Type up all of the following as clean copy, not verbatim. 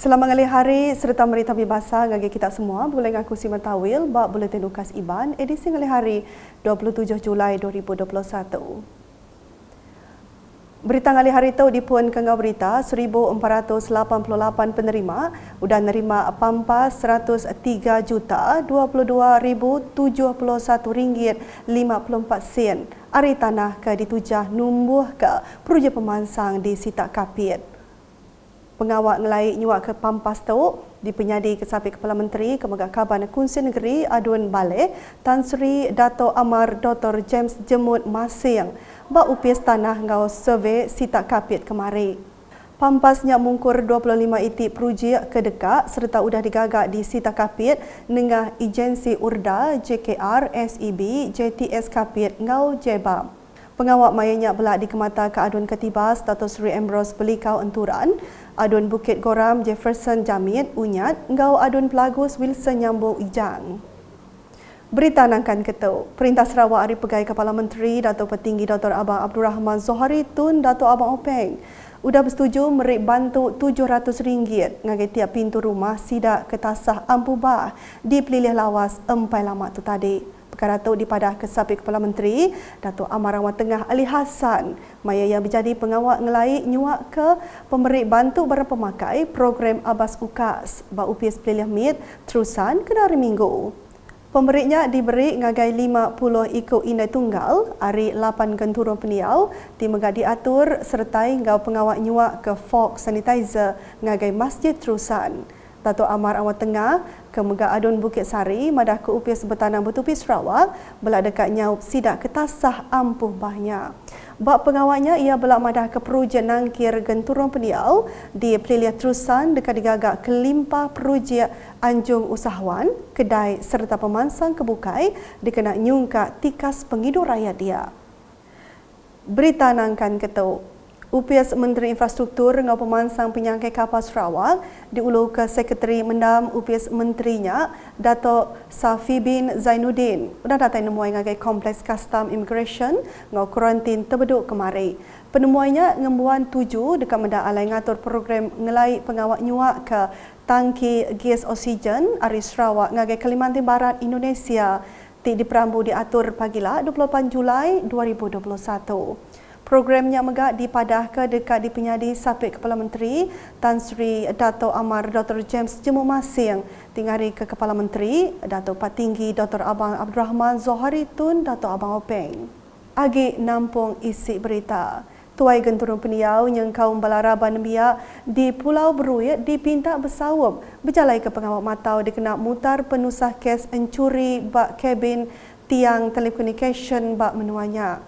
Selamat ngalih hari serta merita bebasa ngagi kita semua. Boleh ngaku si Matawil bak Buletin Ukas Iban edisi ngalih hari 27 Julai 2021. Berita ngalih hari itu dipun kengau berita 1,488 penerima udah nerima pampas RM103,022,071.54 ari tanah ke ditujah numbuh ke peruja pemansang di Sitak Kapit. Pengawak ngelai nyuak ke pampas tu di penyadi Kesapit Kepala Menteri Kemegak Kaban Kunsi Negeri Adun Baleh Tan Sri Dato' Amar Dr. James Jemut Masing bak upis tanah ngau survey Sitak Kapit kemari. Pampasnya mungkur 25 itik peruji ke dekat serta udah digagak di Sitak Kapit dengan agensi Urda, JKR, SEB, JTS Kapit ngau Jebam. Pengawak mayanya belak di Kemata ke Adun Ketibas Dato' Sri Ambrose Belikau Enturan, Adun Bukit Goram Jefferson Jamit Unyat, ngau Adun Pelagus Wilson Nyambung Ijang. Berita nangkan ketu, Perintah Sarawak Hari Pegai Kepala Menteri Dato' Petinggi Dr. Abang Abdul Rahman Zohari Tun Dato' Abang Openg udah bersetuju merik bantu RM700 ngagai tiap pintu rumah sidak ketasah Ampubah di Pelilih Lawas Empai Lama tu tadi. Perkara itu dipadah Kesapit Kepala Menteri Dato' Amar Rawat Tengah Ali Hassan maya yang menjadi pengawak ngelai nyuak ke pemberi bantu barang pemakai program Abas Ukas bak upis Pelilih Mit terusan kena hari Minggu. Pemberinya diberi ngagai 50 ikut inai tunggal hari 8 genturun peniau di megak diatur sertai ngau pengawak nyuak ke fork sanitizer ngagai masjid terusan. Dato' Amar Awat Tengah ke Megak Adun Bukit Sari madah ke upis bertanam Betupi Sarawak belak dekat nyaup sidak ketasah Ampuh Bahnya. Bak pengawaknya ia belak madah ke peruja nangkir genturun peniau di Pelilih terusan dekat digagak kelimpah peruja Anjung Usahawan, kedai serta pemansang kebukai dikena nyungkak tikas pengidur rakyat dia. Berita nangkan ketuk. UPS Menteri Infrastruktur ngau pemansang penyangkai kapal Sarawak diulu ke Sekretari Mendam UPS Menterinya Dato' Safi bin Zainuddin. Udah datang nemuai ngagai Kompleks Custom Immigration ngau kuarantin terbeduk kemari. Penemuannya ngembuan 7 dekat menda alai ngatur program ngelai pengawak nyuak ke tangki gas oksigen ari Sarawak ngagai Kalimantan Barat Indonesia ti diperambu diatur pagila 28 Julai 2021. Programnya megak dipadah ke dekat di penyadi Sapit Kepala Menteri Tan Sri Dato' Amar Dr. James Jemut Masing tingari ke Kepala Menteri Dato' Petinggi Dr. Abang Abdul Rahman Zohari Tun Dato' Abang Openg. Agi nampung isi berita. Tuai genturun peniau yang kaum balaraban biak di Pulau Beruyet dipinta bersawab berjalai ke pengawal matau dikena mutar penusah kes encuri bak kabin tiang telekomunikasi bak menuanya.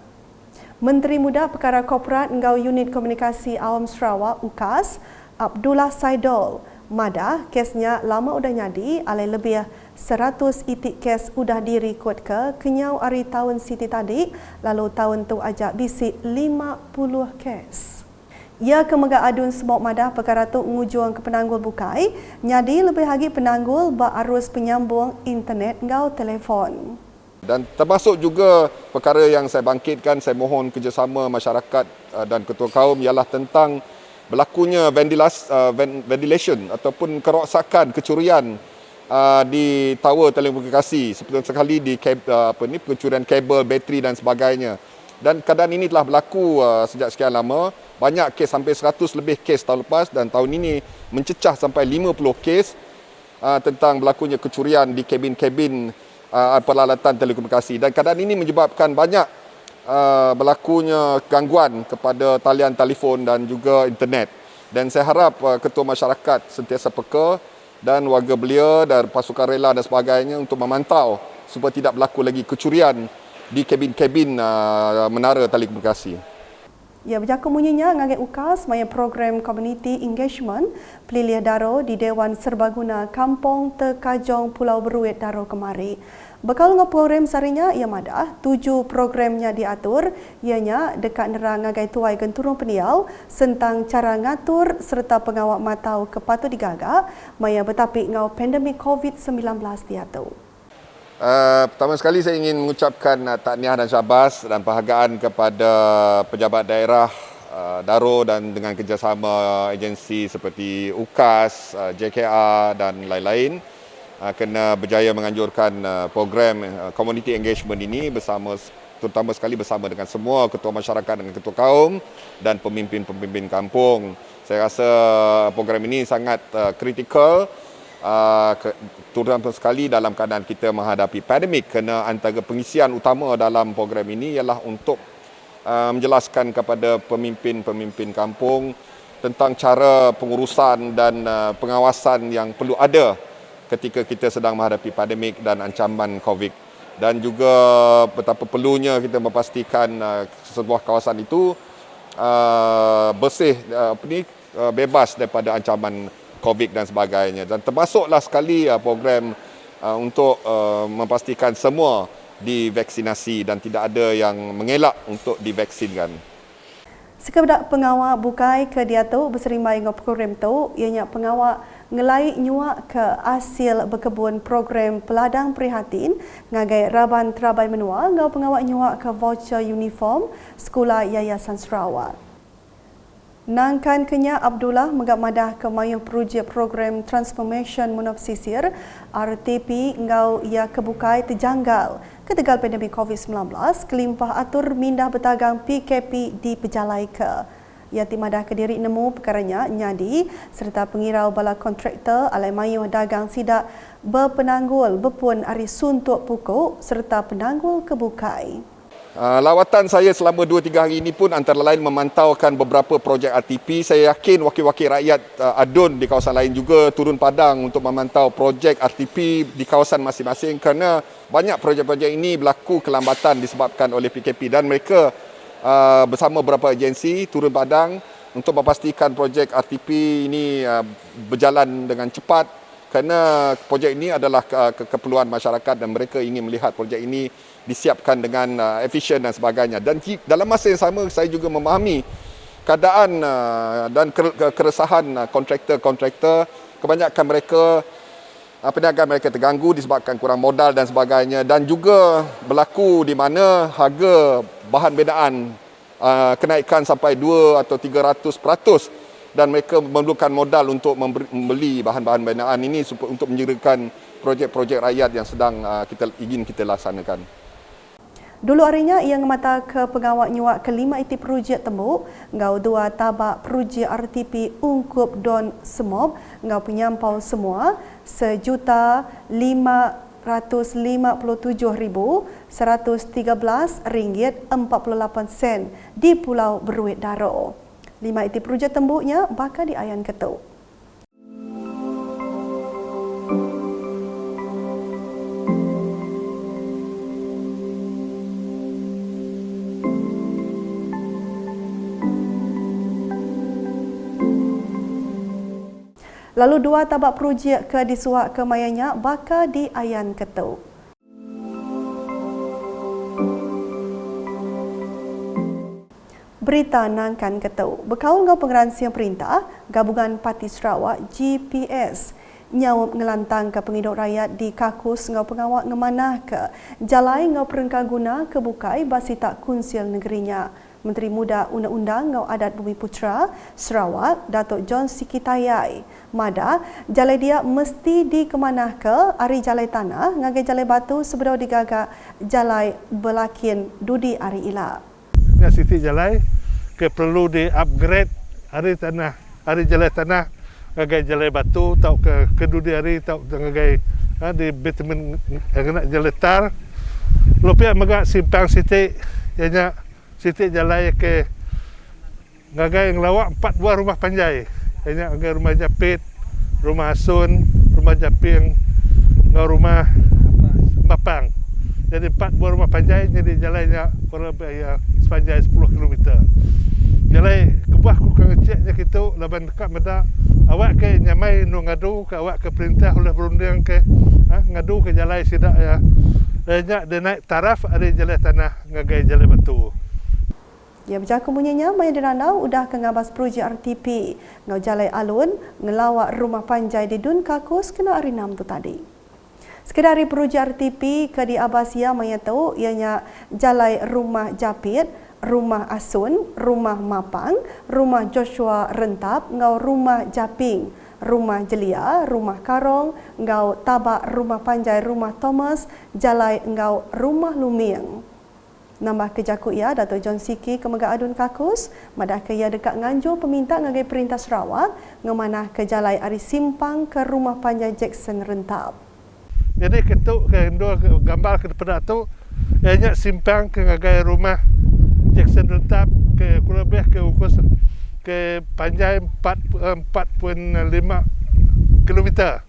Menteri Muda Perkara Korporat Ngau Unit Komunikasi Awam Sarawak UKAS Abdullah Saidol madah kesnya lama udah nyadi alai lebih 100 itik kes udah direkod ke kenyau hari tahun Siti tadi lalu tahun tu ajak bisik 50 kes. Ia ke Megak Adun Semok madah perkara tu ngujung ke penanggul bukai nyadi lebih lagi penanggul bak arus penyambung internet ngau telefon. Dan termasuk juga perkara yang saya bangkitkan, saya mohon kerjasama masyarakat dan ketua kaum ialah tentang berlakunya ventilation ataupun kerosakan, kecurian di tower telekomunikasi seperti sekali di pencurian kabel, bateri dan sebagainya. Dan keadaan ini telah berlaku sejak sekian lama. Banyak kes, hampir 100 lebih kes tahun lepas dan tahun ini mencecah sampai 50 kes tentang berlakunya kecurian di kabin-kabin peralatan telekomunikasi dan keadaan ini menyebabkan banyak berlakunya gangguan kepada talian telefon dan juga internet. Dan saya harap ketua masyarakat sentiasa peka dan warga belia dan pasukan rela dan sebagainya untuk memantau supaya tidak berlaku lagi kecurian di kabin-kabin menara telekomunikasi. Ya, berjaku munyinya ngagai UKAS maya program community engagement Pelilih Daro di Dewan Serbaguna Kampung Tekajong Pulau Beruyet Daro kemari. Bekal ngau program sarinya ia madah 7 programnya diatur ianya dekat nerang ngagai tuai genturun peniau tentang cara ngatur serta pengawak matau kepatut digagak maya betapik ngau pandemik COVID-19 diatur. Pertama sekali saya ingin mengucapkan tahniah dan syabas dan penghargaan kepada pejabat daerah Daro dan dengan kerjasama agensi seperti UKAS, JKR dan lain-lain kena berjaya menganjurkan program community engagement ini terutama sekali bersama dengan semua ketua masyarakat dan ketua kaum dan pemimpin-pemimpin kampung. Saya rasa program ini sangat kritikal, terutama sekali dalam keadaan kita menghadapi pandemik, kerana antara pengisian utama dalam program ini ialah untuk menjelaskan kepada pemimpin-pemimpin kampung tentang cara pengurusan dan pengawasan yang perlu ada ketika kita sedang menghadapi pandemik dan ancaman COVID. Dan juga betapa perlunya kita memastikan sebuah kawasan itu bersih, bebas daripada ancaman COVID dan sebagainya. Dan termasuklah sekali program untuk memastikan semua divaksinasi dan tidak ada yang mengelak untuk divaksinkan. Sekebedak pengawal bukai ke dia tu berserimai dengan program tu, ianya pengawal ngelai nyuak ke hasil berkebun program peladang prihatin ngagai Raban Terabai Menua ngau pengawal nyuak ke voucher uniform Sekolah Yayasan Sarawak. Nangkan kenya Abdullah menggap madah ke mayuh projek program Transformation Munaf Sisir RTP ngau ia kebukai terjanggal ketegal pandemik COVID-19 kelimpah atur mindah bertagang PKP di Pejalai ke. Ia timadah ke diri nemu perkaranya nyadi serta pengirau bala kontraktor alai mayuh dagang sidak berpenanggul berpun ari suntuk pukuk serta penanggul kebukai. Lawatan saya selama 2-3 hari ini pun antara lain memantaukan beberapa projek RTP. Saya yakin wakil-wakil rakyat ADUN di kawasan lain juga turun padang untuk memantau projek RTP di kawasan masing-masing kerana banyak projek-projek ini berlaku kelambatan disebabkan oleh PKP dan mereka bersama beberapa agensi turun padang untuk memastikan projek RTP ini berjalan dengan cepat kerana projek ini adalah keperluan masyarakat dan mereka ingin melihat projek ini disiapkan dengan efisien dan sebagainya. Dan dalam masa yang sama saya juga memahami keadaan dan keresahan kontraktor-kontraktor. Kebanyakan mereka perniagaan mereka terganggu disebabkan kurang modal dan sebagainya dan juga berlaku di mana harga bahan bedaan kenaikan sampai 2 atau 300% dan mereka memerlukan modal untuk membeli bahan-bahan bedaan ini untuk menyegerakan projek-projek rakyat yang sedang kita laksanakan. Dulu harinya ia ngemata ke pengawal nyuak kelima iti projek tembuk, ngau 2 tabak projek RTP ungkup don semob, ngau penyampau semua RM157,113.48 di Pulau Beruit Daro. 5 iti projek tembuknya bakal diayan ketuk. Lalu 2 tabak projek ke disuak ke mayanya bakal diayan ketuk. Berita nangkan ketuk. Berkaul dengan pengeransian perintah, Gabungan Parti Sarawak GPS nyawab ngelantang ke penghidup rakyat di kakus ngau pengawak ngemanah ke jalai ngau perengkah guna kebukai basita kunsil negerinya. Menteri Muda Undang-Undang Ngau Adat Bumi Putra Sarawak, Datuk John Sikitayai, mada jalai dia mesti dikemanah ke ari jalai tanah ngagai jalai batu sebelum digagak jalai belakin dudi ari ila. Nga Siti jalai ke perlu di-upgrade ari jalai tanah ngagai jalai batu tau ke dudi ari tau ngagai di bitumen kena jalai tar. Lopia magak simpang Siti ianya Siti jalai ke ngagai ngelawak 4 buah rumah panjai. Ianya ngagai rumah Japit, rumah Asun, rumah Japing, rumah Bapang. Jadi 4 buah rumah panjai, jadi jalainya kurang lebih sepanjang 10 km. Jalai kebuah ku kengeceknya gitu, laban dekat meda awak ke nyamai nu ngadu ke awak ke perintah oleh berundang ke ngadu ke jalai sidak ya. Banyak dia naik taraf ada jalai tanah ngagai jalai batu. Ya berjaka bunyinya, Maya Diranau udah ke ngabas projek RTP. Ngau jalai alun, ngelawak rumah panjai di Dun Kakus kena hari 6 tu tadi. Sekedar projek RTP ke di Abasia Maya tahu ianya jalai rumah Japit Rumah Asun, Rumah Mapang, Rumah Joshua Rentap, ngau Rumah Japing, Rumah Jelia, Rumah Karong, ngau Tabak Rumah Panjai, Rumah Thomas, Jalai ngau Rumah Luming. Nambah kejaku ia Dato' John Siki Kemega Adun Kakus, madah ke ia dekat nganjur peminta ngagai Perintah Sarawak ngemanah ke Jalai Ari Simpang ke Rumah Panjai Jackson Rentap. Jadi ketuk ke dua gambar ke depan tu, ianya simpang ke ngagai rumah Jackson Rentap ke kurang lebih ke ukus ke panjai 4.5 kilometer.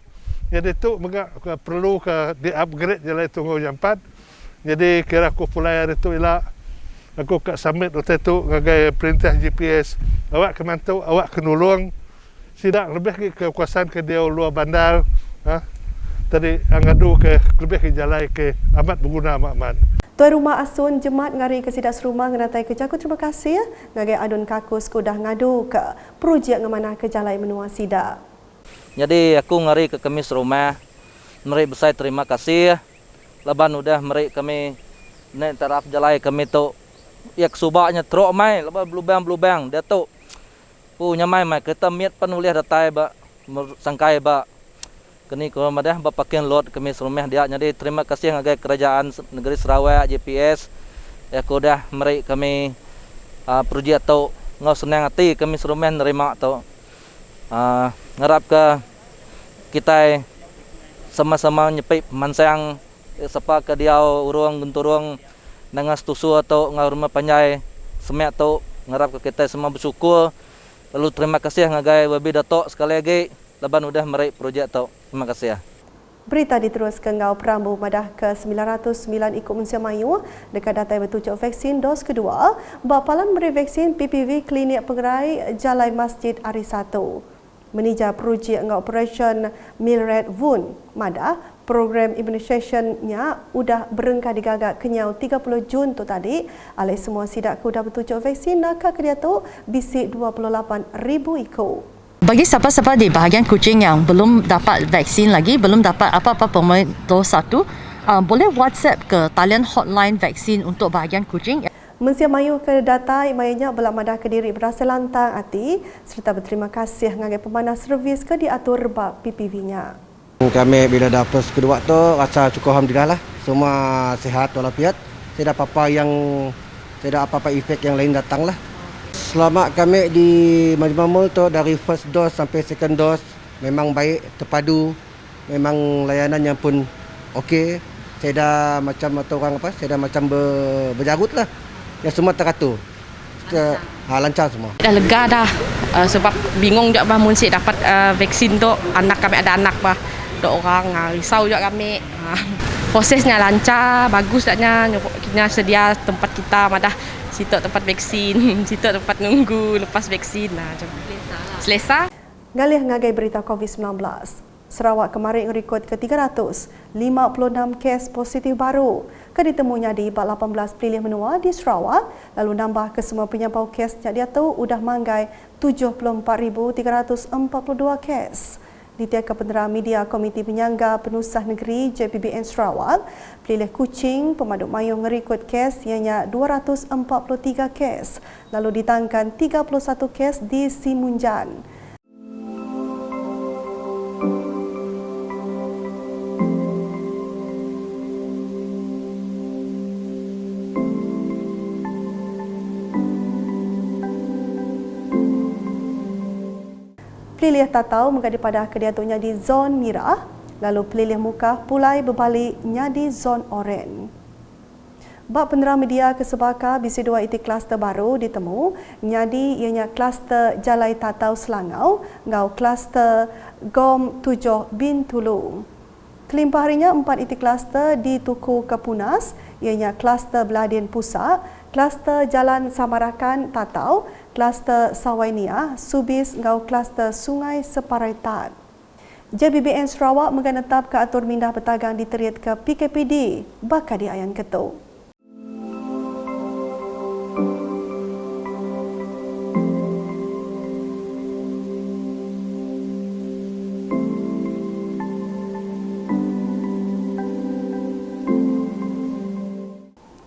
Jadi tu perlu ke di-upgrade jalan tunggu yang 4. Jadi kira aku pulai hari tu ialah aku kat summit waktu tu ngagai perintah GPS. Awak ke mantu, awak ke nulung. Sidak lebih ke kawasan ke dia luar bandar. Tadi ngadu ke lebih ke jalan ke amat berguna amat. Tuan Rumah Asun Jemaat ngari ke sidak serumah ngenatai kejaku terima kasih ngagai Adun Kakus kudah ngadu ke projek ngemanah ke jalan menua sidak. Jadi aku ngari ke kemis rumah. Meri besar terima kasih. Laban udah meri kami naik taraf jalai kami tu yak subaknya teruk mai laban blubang dia tu punya mai kita miat penulis datai ba sangkai ba kini ko madah ba pakin lot kami serumah dia. Jadi terima kasih ngagai kerajaan negeri Sarawak GPS ya ko dah meri kami projek tu ngau senang hati kami serumah nerima tu ngarap ke kita sama-sama nyepip mansang siapa ke dia urung genturung dengan setusu atau ngau Rumah Panjai semek tu ngarap ke kita semua bersyukur. Lalu terima kasih ngagai Wabi Dato' sekali lagi laban udah meraih projek tu. Terima kasih. Berita diteruskan ngau Perambu madah ke 909 ikut Muncia Mayu dekat datai bertujuk vaksin dos kedua bapalan beri vaksin PPV Klinik Pengerai Jalai Masjid Ari 1. Menija projek ngau Operation Milred Vun madah program immunisation-nya udah berengkah digagak kenyau 30 Jun tu tadi. Alai semua sidak kuda bertujuk vaksin nak ke dia tu bisik 28,000 ikut. Bagi siapa-siapa di bahagian Kuching yang belum dapat vaksin lagi, belum dapat apa-apa pemain dos 1, boleh WhatsApp ke talian hotline vaksin untuk bahagian Kuching. Muncia Mayu ke data imayanya belamadah ke diri berasa lantang hati serta berterima kasih ngagai pemanah servis ke diatur rebab PPV-nya. Kami bila dapat kedua tu rasa cukup alhamdulillah lah. Semua sihat walafiat. Tidak apa-apa efek yang lain datang lah. Selama kami di Majmah Mall tu dari first dose sampai second dose memang baik, terpadu. Memang layanannya pun okey. Saya dah macam orang apa? Saya dah macam berjarut lah. Yang semua teratur. Lancar semua. Dah lega dah sebab bingung juga bah mun si dapat vaksin tu anak kami ada anak bah. Dok orang risau juga kami. Prosesnya lancar, bagus daknya kita sedia tempat kita madah situ tempat vaksin, situ tempat nunggu lepas vaksin selesa. Ngalih ngagai berita COVID-19. Sarawak kemarin rekod ke 356 kes positif baru. Keditemunya di 18 pilih menua di Sarawak, lalu nambah ke semua penyampau kes dia tu udah manggai 74,342 kes. Ditiaka Pendera Media Komiti Penyangga Penusah Negeri JPBN Sarawak, Pelilih Kuching, Pemaduk Mayung ngerekod kes ianya 243 kes, lalu ditangkan 31 kes di Simunjan. Pelilih tatau menggadi pada kediatuknya di zon merah, lalu pelilih muka pulai berbaliknya di zon oren. Bab Pendera Media Kesebaka bisi 2 itik kluster baru ditemu, nyadi ianya kluster Jalai Tatau Selangau, ngau kluster GOM 7 Bintulu. Kelimpah harinya 4 itik kluster di Tuku Kepunas, ianya kluster Beladin Pusat, kluster Jalan Samarakan Tatau, kluster Sawainia, Subis ngau kluster Sungai Separaitan. JBBN Sarawak mengenetap ke atur mindah bertagang diterit ke PKPD bakal di Ayan Ketuk.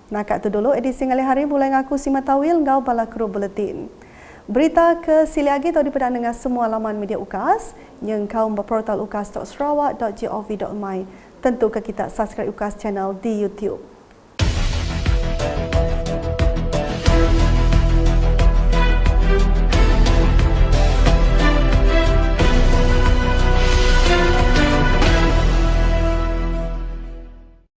Nak tu dulu edisi ngali hari mulai ngaku Sima Tawil ngau bala kru buletin. Berita ke sili lagi tahu dipedang dengan semua laman media UKAS yang kau berportal ukas.sarawak.gov.my. Tentu ke kita subscribe UKAS channel di YouTube.